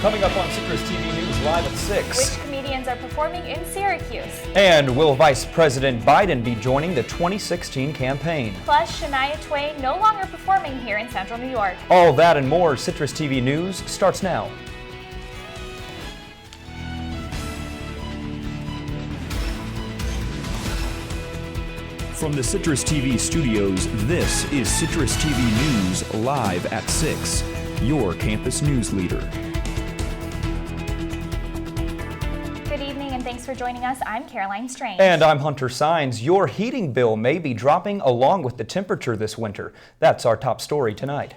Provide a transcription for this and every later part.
Coming up on Citrus TV News Live at 6. Which comedians are performing in Syracuse? And will Vice President Biden be joining the 2016 campaign? Plus, Shania Twain no longer performing here in Central New York. All that and more. Citrus TV News starts now. From the Citrus TV studios, this is Citrus TV News Live at 6, your campus news leader. Good evening and thanks for joining us. I'm Caroline Strange. And I'm Hunter Saenz. Your heating bill may be dropping along with the temperature this winter. That's our top story tonight.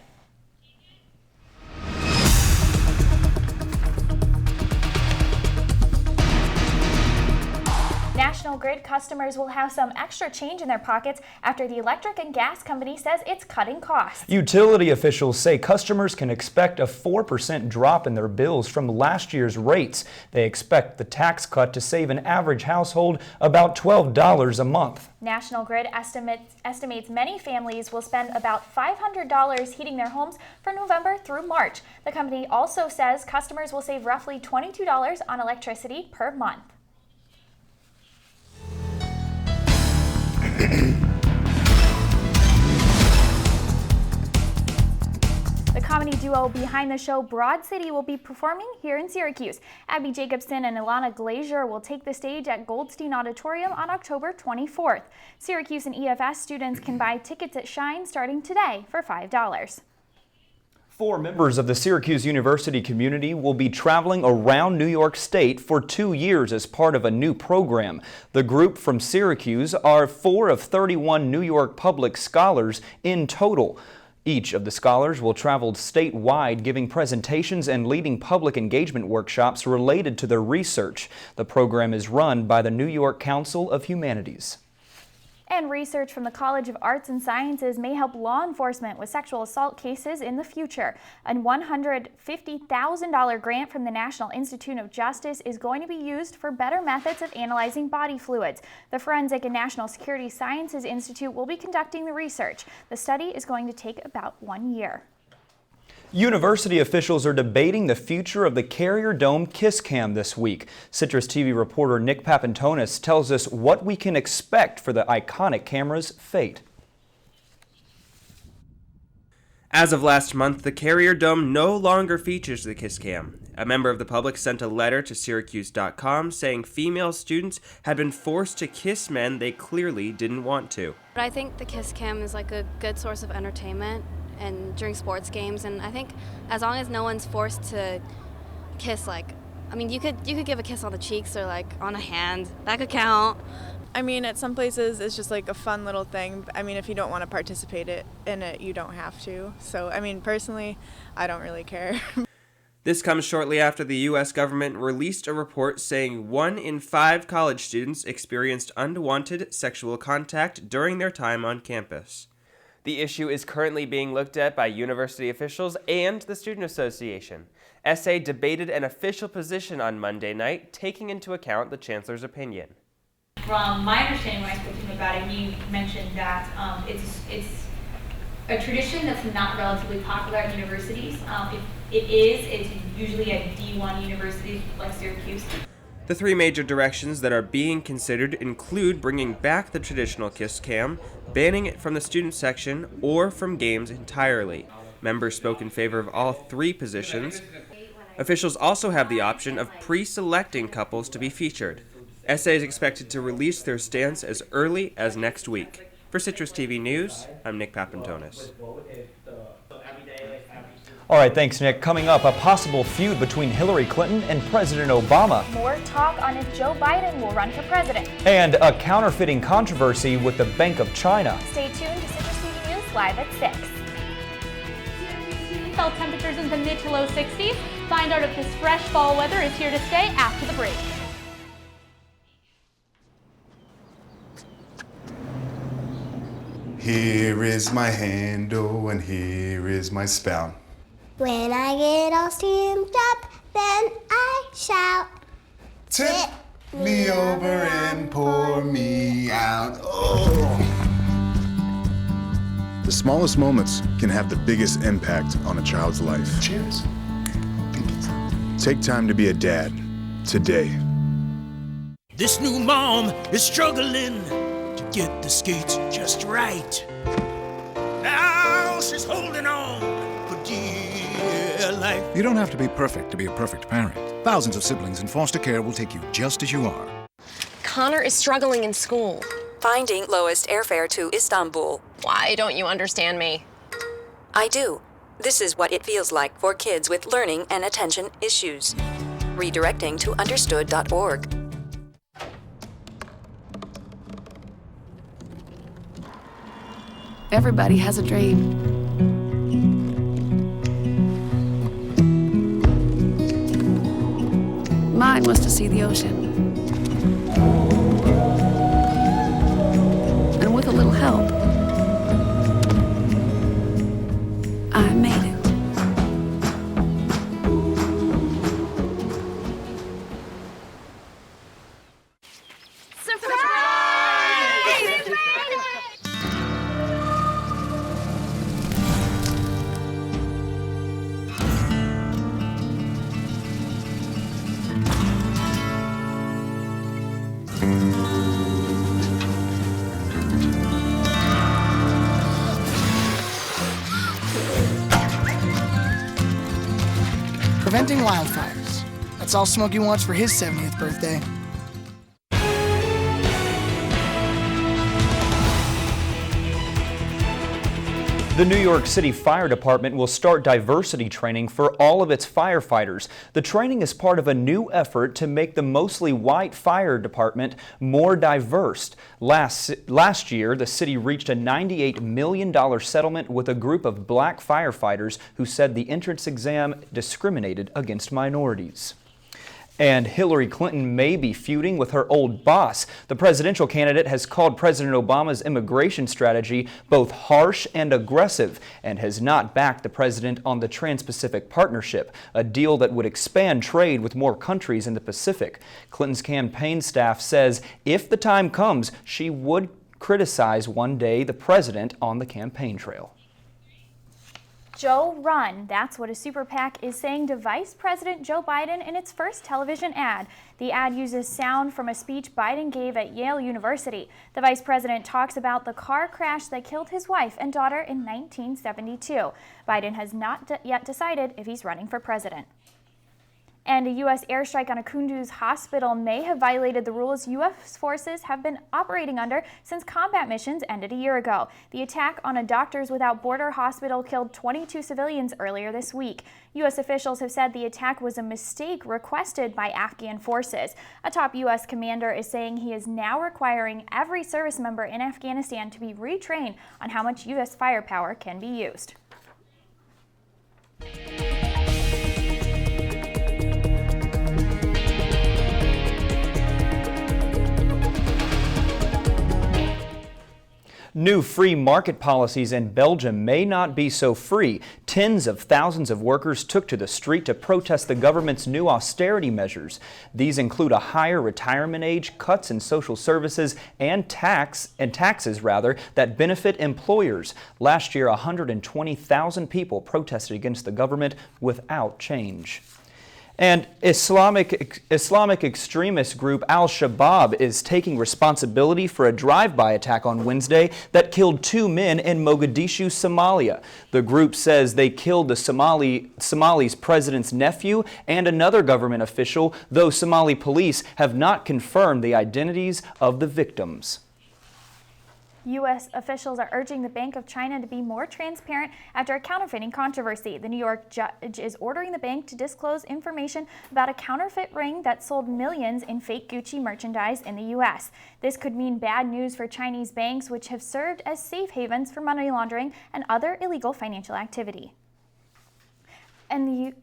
National Grid customers will have some extra change in their pockets after the electric and gas company says it's cutting costs. Utility officials say customers can expect a 4% drop in their bills from last year's rates. They expect the tax cut to save an average household about $12 a month. National Grid estimates many families will spend about $500 heating their homes from November through March. The company also says customers will save roughly $22 on electricity per month. The comedy duo behind the show Broad City will be performing here in Syracuse. Abby Jacobson and Ilana Glazier will take the stage at Goldstein Auditorium on October 24th. Syracuse and EFS students can buy tickets at Shine starting today for $5. 4 members of the Syracuse University community will be traveling around New York State for 2 years as part of a new program. The group from Syracuse are 4 of 31 New York public scholars in total. Each of the scholars will travel statewide, giving presentations and leading public engagement workshops related to their research. The program is run by the New York Council of Humanities. And research from the College of Arts and Sciences may help law enforcement with sexual assault cases in the future. A $150,000 grant from the National Institute of Justice is going to be used for better methods of analyzing body fluids. The Forensic and National Security Sciences Institute will be conducting the research. The study is going to take about 1 year. University officials are debating the future of the Carrier Dome Kiss Cam this week. Citrus TV reporter Nick Papantonis tells us what we can expect for the iconic camera's fate. As of last month, the Carrier Dome no longer features the Kiss Cam. A member of the public sent a letter to Syracuse.com saying female students had been forced to kiss men they clearly didn't want to. But I think the Kiss Cam is like a good source of entertainment and during sports games, and I think as long as no one's forced to kiss, like, I mean, you could give a kiss on the cheeks or like on a hand, that could count. I mean, at some places it's just like a fun little thing. I mean, if you don't want to participate in it, you don't have to. So, I mean, personally, I don't really care. This comes shortly after the U.S. government released a report saying 1 in 5 college students experienced unwanted sexual contact during their time on campus. The issue is currently being looked at by university officials and the Student Association. SA debated an official position on Monday night, taking into account the chancellor's opinion. From my understanding when I spoke to him about it, he mentioned that it's a tradition that's not relatively popular at universities. It's usually at D1 universities like Syracuse. The 3 major directions that are being considered include bringing back the traditional kiss cam, banning it from the student section, or from games entirely. Members spoke in favor of all 3 positions. Officials also have the option of pre-selecting couples to be featured. SA is expected to release their stance as early as next week. For Citrus TV News, I'm Nick Papantonis. All right, thanks, Nick. Coming up, a possible feud between Hillary Clinton and President Obama. More talk on if Joe Biden will run for president. And a counterfeiting controversy with the Bank of China. Stay tuned to Citrus TV News Live at 6. Felt temperatures in the mid to low 60s. Find out if this fresh fall weather is here to stay after the break. Here is my handle and here is my spout. When I get all steamed up, then I shout. Tip me over and pour me out. Oh. The smallest moments can have the biggest impact on a child's life. Cheers. Thank you. Take time to be a dad today. This new mom is struggling to get the skates just right. Now she's holding on for dear life. You don't have to be perfect to be a perfect parent. Thousands of siblings in foster care will take you just as you are. Connor is struggling in school. Finding lowest airfare to Istanbul. Why don't you understand me? I do. This is what it feels like for kids with learning and attention issues. Redirecting to understood.org. Everybody has a dream. Mine was to see the ocean. And with a little help, I made it. Preventing wildfires. That's all Smokey wants for his 70th birthday. The New York City Fire Department will start diversity training for all of its firefighters. The training is part of a new effort to make the mostly white fire department more diverse. Last year, the city reached a $98 million settlement with a group of black firefighters who said the entrance exam discriminated against minorities. And Hillary Clinton may be feuding with her old boss. The presidential candidate has called President Obama's immigration strategy both harsh and aggressive and has not backed the president on the Trans-Pacific Partnership, a deal that would expand trade with more countries in the Pacific. Clinton's campaign staff says if the time comes, she would criticize one day the president on the campaign trail. Joe Run, that's what a super PAC is saying to Vice President Joe Biden in its first television ad. The ad uses sound from a speech Biden gave at Yale University. The vice president talks about the car crash that killed his wife and daughter in 1972. Biden has not yet decided if he's running for president. And a U.S. airstrike on a Kunduz hospital may have violated the rules U.S. forces have been operating under since combat missions ended a year ago. The attack on a Doctors Without Borders hospital killed 22 civilians earlier this week. U.S. officials have said the attack was a mistake requested by Afghan forces. A top U.S. commander is saying he is now requiring every service member in Afghanistan to be retrained on how much U.S. firepower can be used. New free market policies in Belgium may not be so free. Tens of thousands of workers took to the street to protest the government's new austerity measures. These include a higher retirement age, cuts in social services, and taxes that benefit employers. Last year, 120,000 people protested against the government without change. And Islamic extremist group Al-Shabaab is taking responsibility for a drive-by attack on Wednesday that killed 2 men in Mogadishu, Somalia. The group says they killed the Somali's president's nephew and another government official, though Somali police have not confirmed the identities of the victims. U.S. officials are urging the Bank of China to be more transparent after a counterfeiting controversy. The New York judge is ordering the bank to disclose information about a counterfeit ring that sold millions in fake Gucci merchandise in the U.S. This could mean bad news for Chinese banks, which have served as safe havens for money laundering and other illegal financial activity. And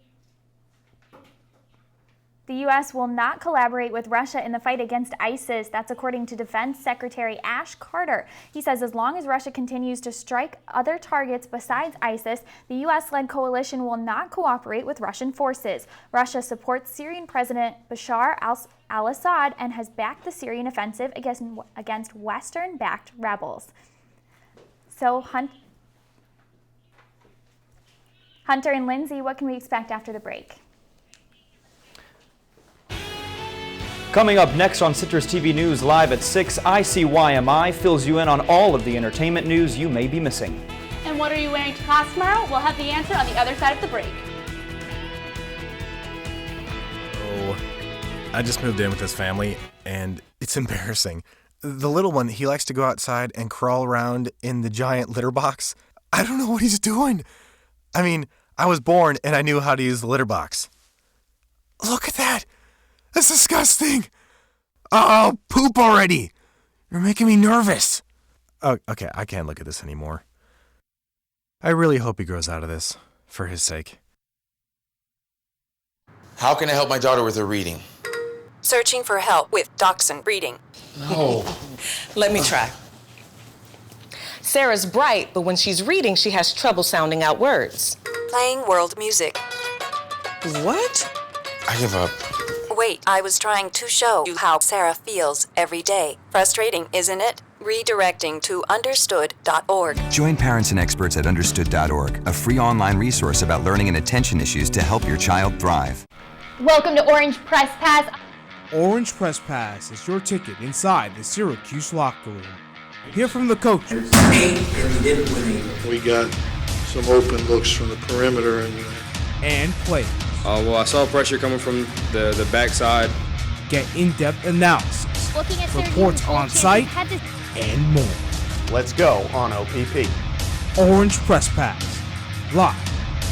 the U.S. will not collaborate with Russia in the fight against ISIS. That's according to Defense Secretary Ash Carter. He says as long as Russia continues to strike other targets besides ISIS, the U.S.-led coalition will not cooperate with Russian forces. Russia supports Syrian President Bashar al-Assad and has backed the Syrian offensive against Western-backed rebels. So, Hunter and Lindsay, what can we expect after the break? Coming up next on Citrus TV News Live at 6, Icymi fills you in on all of the entertainment news you may be missing. And what are you wearing to class tomorrow? We'll have the answer on the other side of the break. Oh, I just moved in with his family, and it's embarrassing. The little one, he likes to go outside and crawl around in the giant litter box. I don't know what he's doing. I mean, I was born and I knew how to use the litter box. Look at that! That's disgusting! Oh, poop already! You're making me nervous. Oh, okay, I can't look at this anymore. I really hope he grows out of this, for his sake. How can I help my daughter with her reading? Searching for help with dachshund breeding. No. Let me try. Sarah's bright, but when she's reading, she has trouble sounding out words. Playing world music. What? I give up. Wait, I was trying to show you how Sarah feels every day. Frustrating, isn't it? Redirecting to understood.org. Join parents and experts at understood.org, a free online resource about learning and attention issues to help your child thrive. Welcome to Orange Press Pass. Orange Press Pass is your ticket inside the Syracuse locker room. Hear from the coaches. We got some open looks from the perimeter and players. Well, I saw pressure coming from the backside. Get in-depth analysis, reports on site, and more. Let's go on OPP. Orange Press Pass, live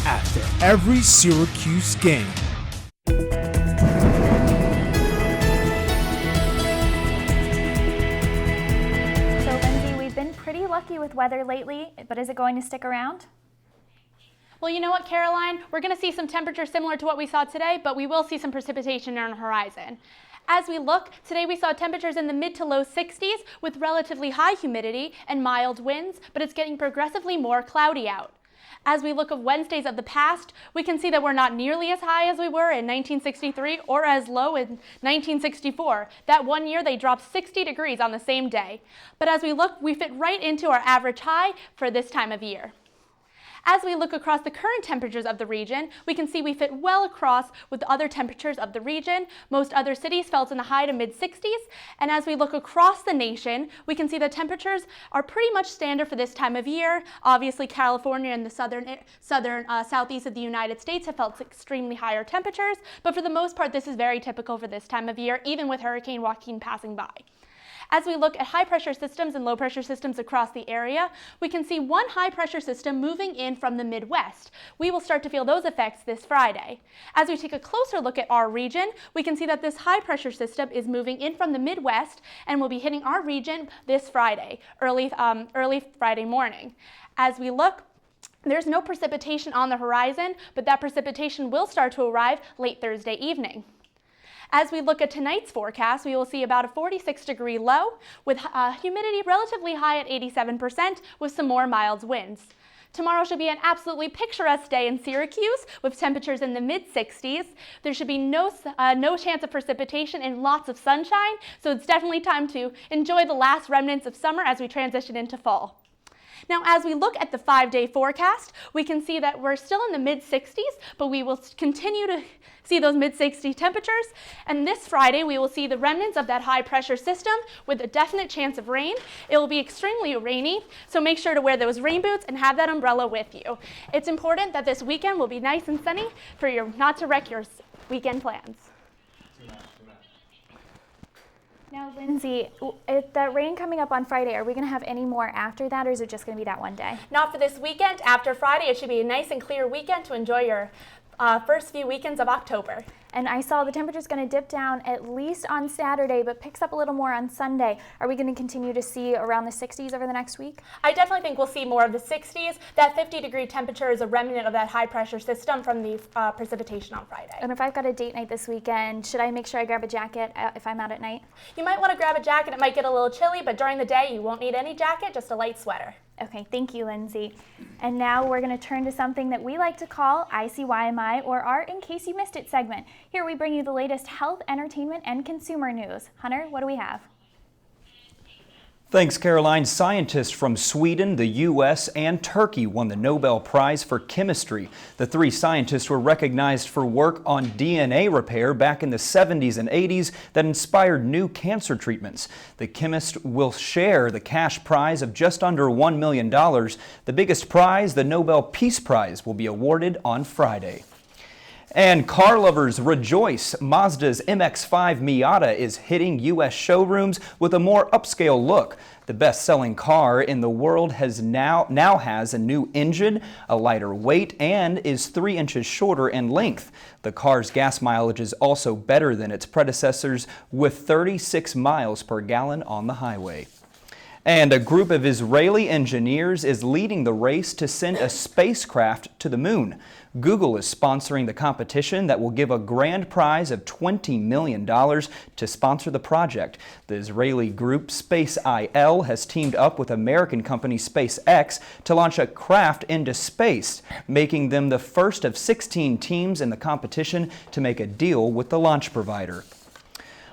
after every Syracuse game. So, Lindsay, we've been pretty lucky with weather lately, but is it going to stick around? Well, you know what, Caroline? We're going to see some temperatures similar to what we saw today, but we will see some precipitation on the horizon. As we look, today we saw temperatures in the mid to low 60s with relatively high humidity and mild winds, but it's getting progressively more cloudy out. As we look at Wednesdays of the past, we can see that we're not nearly as high as we were in 1963 or as low in 1964. That one year they dropped 60 degrees on the same day. But as we look, we fit right into our average high for this time of year. As we look across the current temperatures of the region, we can see we fit well across with the other temperatures of the region. Most other cities fell in the high to mid 60s. And as we look across the nation, we can see the temperatures are pretty much standard for this time of year. Obviously, California and the southeast of the United States have felt extremely higher temperatures. But for the most part, this is very typical for this time of year, even with Hurricane Joaquin passing by. As we look at high-pressure systems and low-pressure systems across the area, we can see one high-pressure system moving in from the Midwest. We will start to feel those effects this Friday. As we take a closer look at our region, we can see that this high-pressure system is moving in from the Midwest and will be hitting our region this Friday, early Friday morning. As we look, there's no precipitation on the horizon, but that precipitation will start to arrive late Thursday evening. As we look at tonight's forecast, we will see about a 46-degree low with humidity relatively high at 87% with some more mild winds. Tomorrow should be an absolutely picturesque day in Syracuse with temperatures in the mid-60s. There should be no chance of precipitation and lots of sunshine, so it's definitely time to enjoy the last remnants of summer as we transition into fall. Now, as we look at the 5-day forecast, we can see that we're still in the mid-60s, but we will continue to see those mid-60 temperatures. And this Friday, we will see the remnants of that high-pressure system with a definite chance of rain. It will be extremely rainy, so make sure to wear those rain boots and have that umbrella with you. It's important that this weekend will be nice and sunny for not to wreck your weekend plans. Now, Lindsay, if the rain coming up on Friday, are we going to have any more after that, or is it just going to be that one day? Not for this weekend. After Friday, it should be a nice and clear weekend to enjoy your first few weekends of October. And I saw the temperature's going to dip down at least on Saturday, but picks up a little more on Sunday. Are we going to continue to see around the 60s over the next week? I definitely think we'll see more of the 60s. That 50-degree temperature is a remnant of that high-pressure system from the precipitation on Friday. And if I've got a date night this weekend, should I make sure I grab a jacket if I'm out at night? You might want to grab a jacket. It might get a little chilly, but during the day, you won't need any jacket, just a light sweater. Okay, thank you, Lindsay. And now we're going to turn to something that we like to call ICYMI, or our In Case You Missed It segment. Here we bring you the latest health, entertainment, and consumer news. Hunter, what do we have? Thanks, Caroline. Scientists from Sweden, the U.S., and Turkey won the Nobel Prize for Chemistry. The three scientists were recognized for work on DNA repair back in the 70s and 80s that inspired new cancer treatments. The chemists will share the cash prize of just under $1 million. The biggest prize, the Nobel Peace Prize, will be awarded on Friday. And car lovers rejoice. Mazda's MX-5 Miata is hitting U.S. showrooms with a more upscale look. The best-selling car in the world now has a new engine, a lighter weight, and is 3 inches shorter in length. The car's gas mileage is also better than its predecessors, with 36 miles per gallon on the highway. And a group of Israeli engineers is leading the race to send a spacecraft to the moon. Google is sponsoring the competition that will give a grand prize of $20 million to sponsor the project. The Israeli group SpaceIL has teamed up with American company SpaceX to launch a craft into space, making them the first of 16 teams in the competition to make a deal with the launch provider.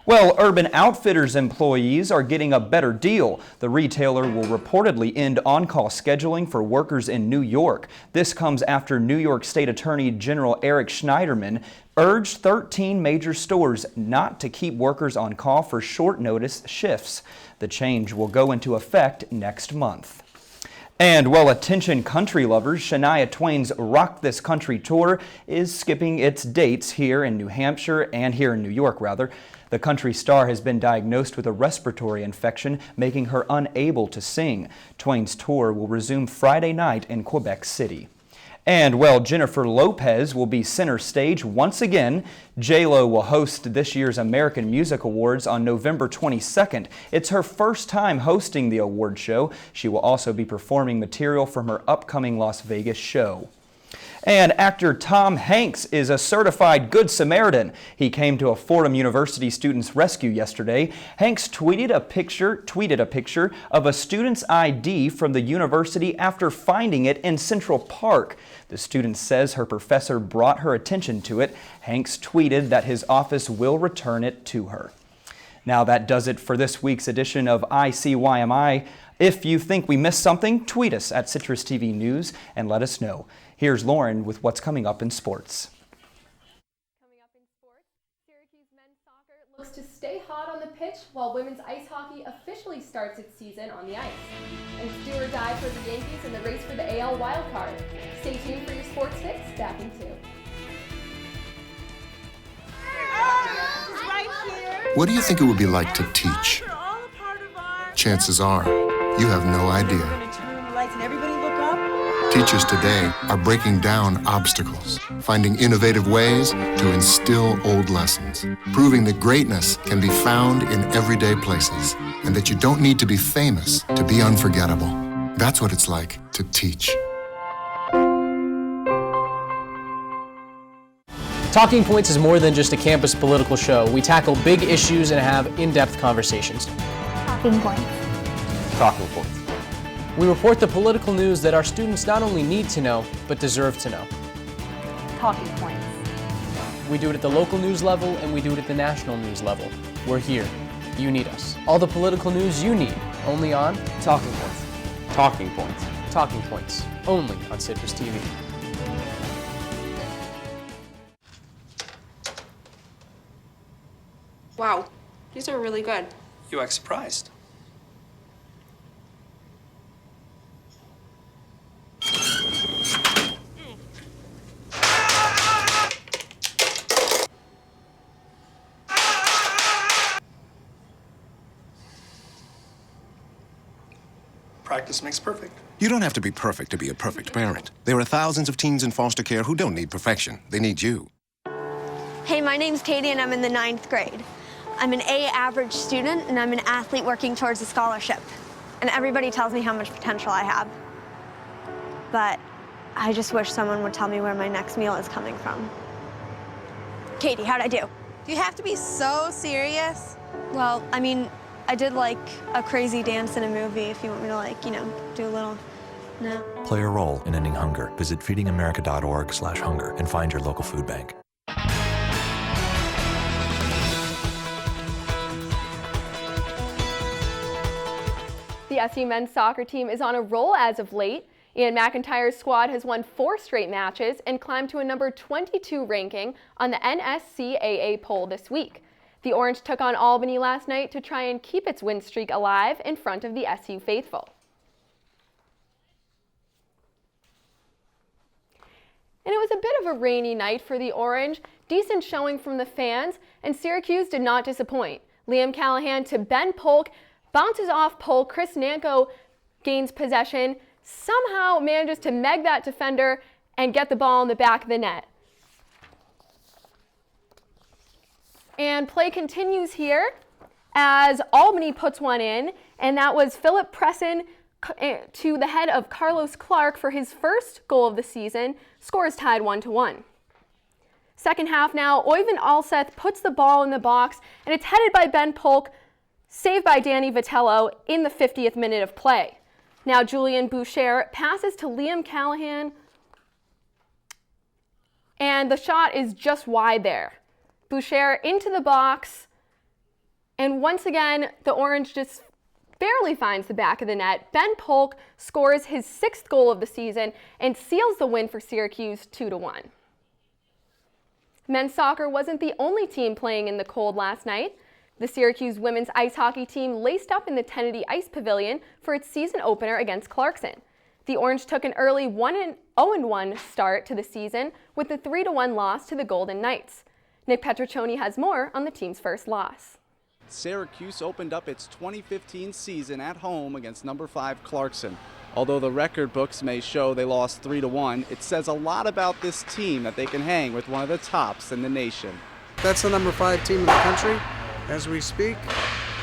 Well, Urban Outfitters employees are getting a better deal. The retailer will reportedly end on-call scheduling for workers in New York. This comes after New York State Attorney General Eric Schneiderman urged 13 major stores not to keep workers on call for short-notice shifts. The change will go into effect next month. And, well, attention country lovers, Shania Twain's Rock This Country tour is skipping its dates here in New Hampshire and here in New York, rather. The country star has been diagnosed with a respiratory infection, making her unable to sing. Twain's tour will resume Friday night in Quebec City. And, well, Jennifer Lopez will be center stage once again. J-Lo will host this year's American Music Awards on November 22nd. It's her first time hosting the award show. She will also be performing material from her upcoming Las Vegas show. And actor Tom Hanks is a certified Good Samaritan. He came to a Fordham University student's rescue yesterday. Hanks tweeted a picture of a student's ID from the university after finding it in Central Park. The student says her professor brought her attention to it. Hanks tweeted that his office will return it to her. Now that does it for this week's edition of ICYMI. If you think we missed something, tweet us at CitrusTV News and let us know. Here's Lauren with what's coming up in sports. Coming up in sports, Syracuse men's soccer looks to stay hot on the pitch while women's ice hockey officially starts its season on the ice. And it's do or die for the Yankees in the race for the AL wildcard. Stay tuned for your sports fix, back in 2. What do you think it would be like to teach? Chances are, you have no idea. Teachers today are breaking down obstacles, finding innovative ways to instill old lessons, proving that greatness can be found in everyday places, and that you don't need to be famous to be unforgettable. That's what it's like to teach. Talking Points is more than just a campus political show. We tackle big issues and have in-depth conversations. Talking Points. Talking Points. We report the political news that our students not only need to know, but deserve to know. Talking Points. We do it at the local news level and we do it at the national news level. We're here. You need us. All the political news you need, only on Talking Points. Talking Points. Talking Points, only on Citrus TV. Wow, these are really good. You act surprised. Practice makes perfect. You don't have to be perfect to be a perfect parent. There are thousands of teens in foster care who don't need perfection. They need you. Hey, my name's Katie and I'm in the 9th grade. I'm an A average student and I'm an athlete working towards a scholarship. And everybody tells me how much potential I have. But I just wish someone would tell me where my next meal is coming from. Katie, how'd I do? Do you have to be so serious? Well, I mean, I did like a crazy dance in a movie if you want me to like, do a little, no. Play a role in ending hunger. Visit feedingamerica.org/hunger and find your local food bank. SU men's soccer team is on a roll as of late. Ian McIntyre's squad has won 4 straight matches and climbed to a number 22 ranking on the NSCAA poll this week. The Orange took on Albany last night to try and keep its win streak alive in front of the SU faithful. And it was a bit of a rainy night for the Orange, decent showing from the fans, and Syracuse did not disappoint. Liam Callahan to Ben Polk, bounces off Polk, Chris Nanko gains possession, somehow manages to meg that defender and get the ball in the back of the net. And play continues here as Albany puts one in, and that was Philip Presson to the head of Carlos Clark for his first goal of the season. Scores tied 1-1. Second half now, Oyvind Alseth puts the ball in the box, and it's headed by Ben Polk, saved by Danny Vitello in the 50th minute of play. Now Julian Boucher passes to Liam Callahan, and the shot is just wide there. Boucher into the box, and once again, the Orange just barely finds the back of the net. Ben Polk scores his 6th goal of the season and seals the win for Syracuse 2-1. Men's soccer wasn't the only team playing in the cold last night. The Syracuse women's ice hockey team laced up in the Kennedy Ice Pavilion for its season opener against Clarkson. The Orange took an early 1-0-1 start to the season with a 3-1 loss to the Golden Knights. Nick Petriccioni has more on the team's first loss. Syracuse opened up its 2015 season at home against number 5 Clarkson. Although the record books may show they lost 3-1, it says a lot about this team that they can hang with one of the tops in the nation. That's the number 5 team in the country as we speak.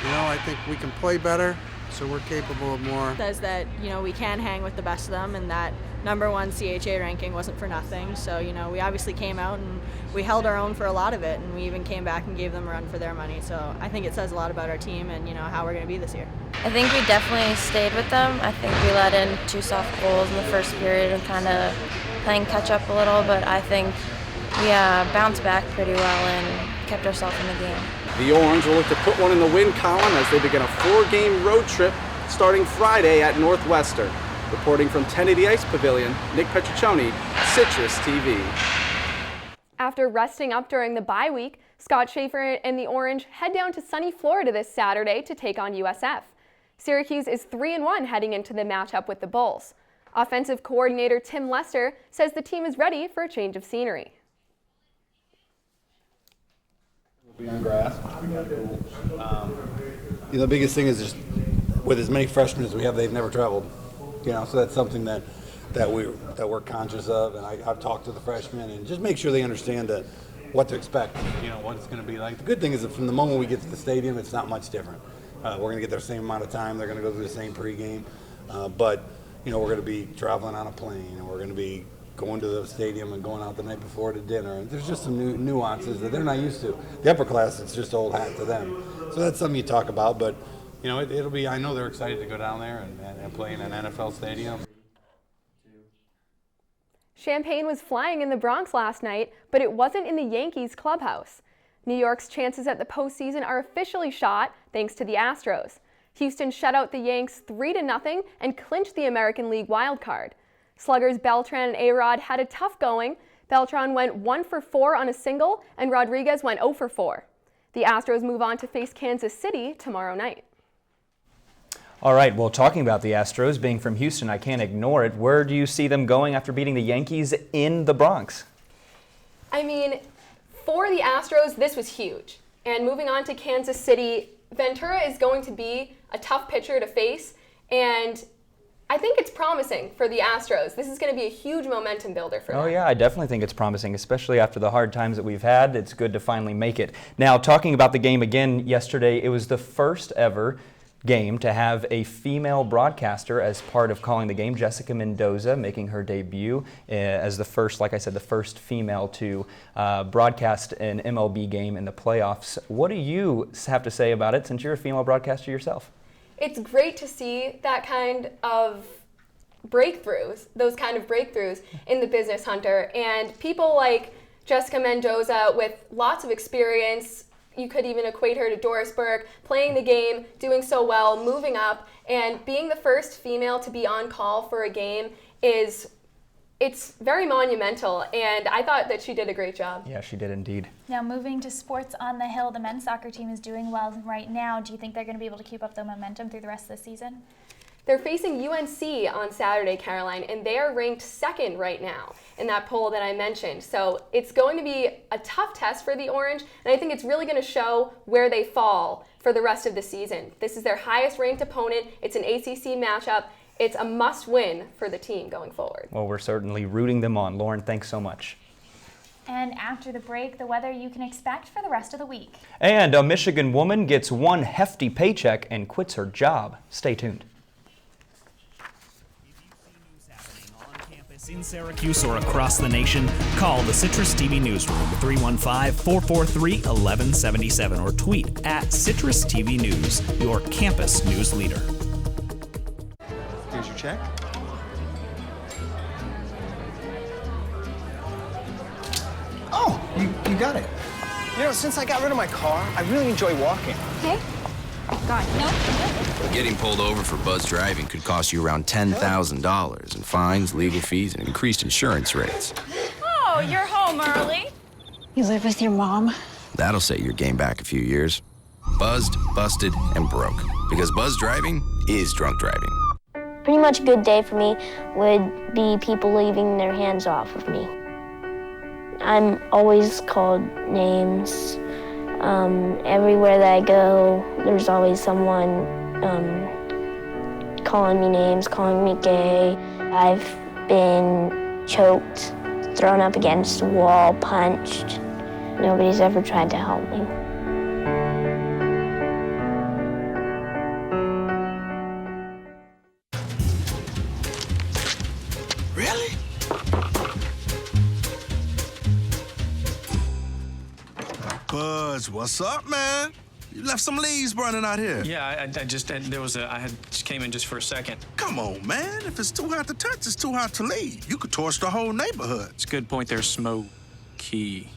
You know, I think we can play better, so we're capable of more. Says that, you know, we can hang with the best of them, and that number 1 CHA ranking wasn't for nothing. So, you know, we obviously came out and we held our own for a lot of it, and we even came back and gave them a run for their money. So I think it says a lot about our team and, you know, how we're going to be this year. I think we definitely stayed with them. I think we let in 2 soft goals in the first period and kind of playing catch up a little, but I think we bounced back pretty well and kept ourselves in the game. The Orange will look to put one in the win column as they begin a 4-game road trip starting Friday at Northwestern. Reporting from Kennedy Ice Pavilion, Nick Petriccioni, CitrusTV. After resting up during the bye week, Scott Schaefer and the Orange head down to sunny Florida this Saturday to take on USF. Syracuse is 3-1 heading into the matchup with the Bulls. Offensive coordinator Tim Lester says the team is ready for a change of scenery. We'll be on grass. The biggest thing is just with as many freshmen as we have, they've never traveled. So that's something that we're conscious of, and I've talked to the freshmen and just make sure they understand that what to expect, what it's going to be like. The good thing is that from the moment we get to the stadium, it's not much different. We're going to get their same amount of time. They're going to go through the same pregame, but we're going to be traveling on a plane, and we're going to be going to the stadium and going out the night before to dinner. And there's just some nuances that they're not used to. The upper class, it's just old hat to them. So that's something you talk about, but it'll be. I know they're excited to go down there and play in an NFL stadium. Champagne was flying in the Bronx last night, but it wasn't in the Yankees clubhouse. New York's chances at the postseason are officially shot thanks to the Astros. Houston shut out the Yanks 3-0 and clinched the American League wildcard. Sluggers Beltran and A-Rod had a tough going. Beltran went 1 for 4 on a single, and Rodriguez went 0 for 4. The Astros move on to face Kansas City tomorrow night. All right, well, talking about the Astros, being from Houston, I can't ignore it. Where do you see them going after beating the Yankees in the Bronx? I mean, for the Astros, this was huge. And moving on to Kansas City, Ventura is going to be a tough pitcher to face, and I think it's promising for the Astros. This is going to be a huge momentum builder for them. Oh yeah, I definitely think it's promising, especially after the hard times that we've had. It's good to finally make it. Now, talking about the game again yesterday, it was the first ever game to have a female broadcaster as part of calling the game. Jessica Mendoza making her debut as the first, like I said, the first female to broadcast an MLB game in the playoffs. What do you have to say about it since you're a female broadcaster yourself? It's great to see that kind of breakthroughs, those kind of breakthroughs in the business, Hunter. And people like Jessica Mendoza with lots of experience, you could even equate her to Doris Burke, playing the game, doing so well, moving up, and being the first female to be on call for a game it's very monumental, and I thought that she did a great job. Yeah, she did indeed. Now moving to sports on the hill, the men's soccer team is doing well right now. Do you think they're going to be able to keep up the momentum through the rest of the season? They're facing UNC on Saturday, Caroline, and they are ranked second right now in that poll that I mentioned. So it's going to be a tough test for the Orange, and I think it's really going to show where they fall for the rest of the season. This is their highest ranked opponent. It's an ACC matchup. It's a must-win for the team going forward. Well, we're certainly rooting them on. Lauren, thanks so much. And after the break, the weather you can expect for the rest of the week. And a Michigan woman gets one hefty paycheck and quits her job. Stay tuned. In Syracuse or across the nation, call the CitrusTV newsroom at 315-443-1177 or tweet at CitrusTV News, your campus news leader. Here's your check. Oh, you got it. You know, since I got rid of my car, I really enjoy walking. Okay. God, no. Getting pulled over for buzz driving could cost you around $10,000 in fines, legal fees, and increased insurance rates. Oh, you're home early. You live with your mom? That'll set your game back a few years. Buzzed, busted, and broke. Because buzz driving is drunk driving. Pretty much a good day for me would be people leaving their hands off of me. I'm always called names. Everywhere that I go, there's always someone calling me names, calling me gay. I've been choked, thrown up against a wall, punched. Nobody's ever tried to help me. Really? Buzz, what's up, man? You left some leaves burning out here. Yeah, I just came in just for a second. Come on, man. If it's too hot to touch, it's too hot to leave. You could torch the whole neighborhood. It's a good point there, Smokey.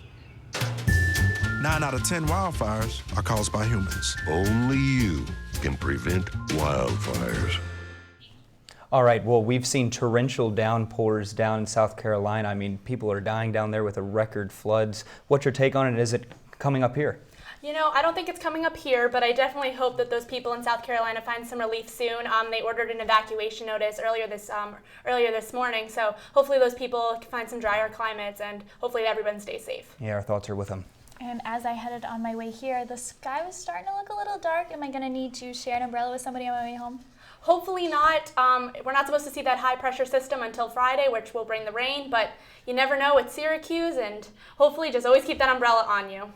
9 out of 10 wildfires are caused by humans. Only you can prevent wildfires. All right, well, we've seen torrential downpours down in South Carolina. I mean, people are dying down there with the record floods. What's your take on it? Is it coming up here? You know, I don't think it's coming up here, but I definitely hope that those people in South Carolina find some relief soon. They ordered an evacuation notice earlier this morning, so hopefully those people can find some drier climates, and hopefully everyone stays safe. Yeah, our thoughts are with them. And as I headed on my way here, the sky was starting to look a little dark. Am I going to need to share an umbrella with somebody on my way home? Hopefully not. We're not supposed to see that high pressure system until Friday, which will bring the rain, but you never know with Syracuse, and hopefully just always keep that umbrella on you.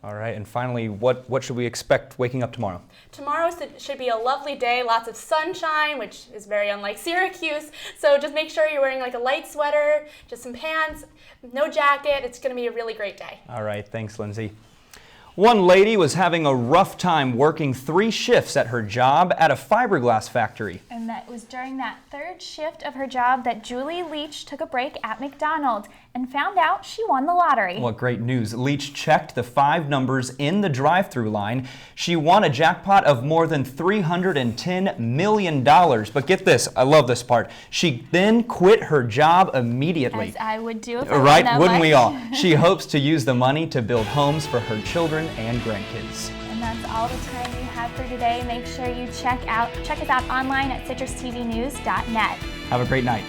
All right, and finally, what should we expect waking up tomorrow? Tomorrow should be a lovely day, lots of sunshine, which is very unlike Syracuse. So just make sure you're wearing like a light sweater, just some pants, no jacket. It's going to be a really great day. All right, thanks, Lindsay. One lady was having a rough time working 3 shifts at her job at a fiberglass factory. And that was during that 3rd shift of her job that Julie Leach took a break at McDonald's and found out she won the lottery. Well, great news. Leach checked the 5 numbers in the drive-thru line. She won a jackpot of more than $310 million. But get this, I love this part. She then quit her job immediately. As I would do if I right, won that wouldn't much. we all? She hopes to use the money to build homes for her children and grandkids. And that's all the time we have for today. Make sure you check us out online at CitrusTVnews.net. Have a great night.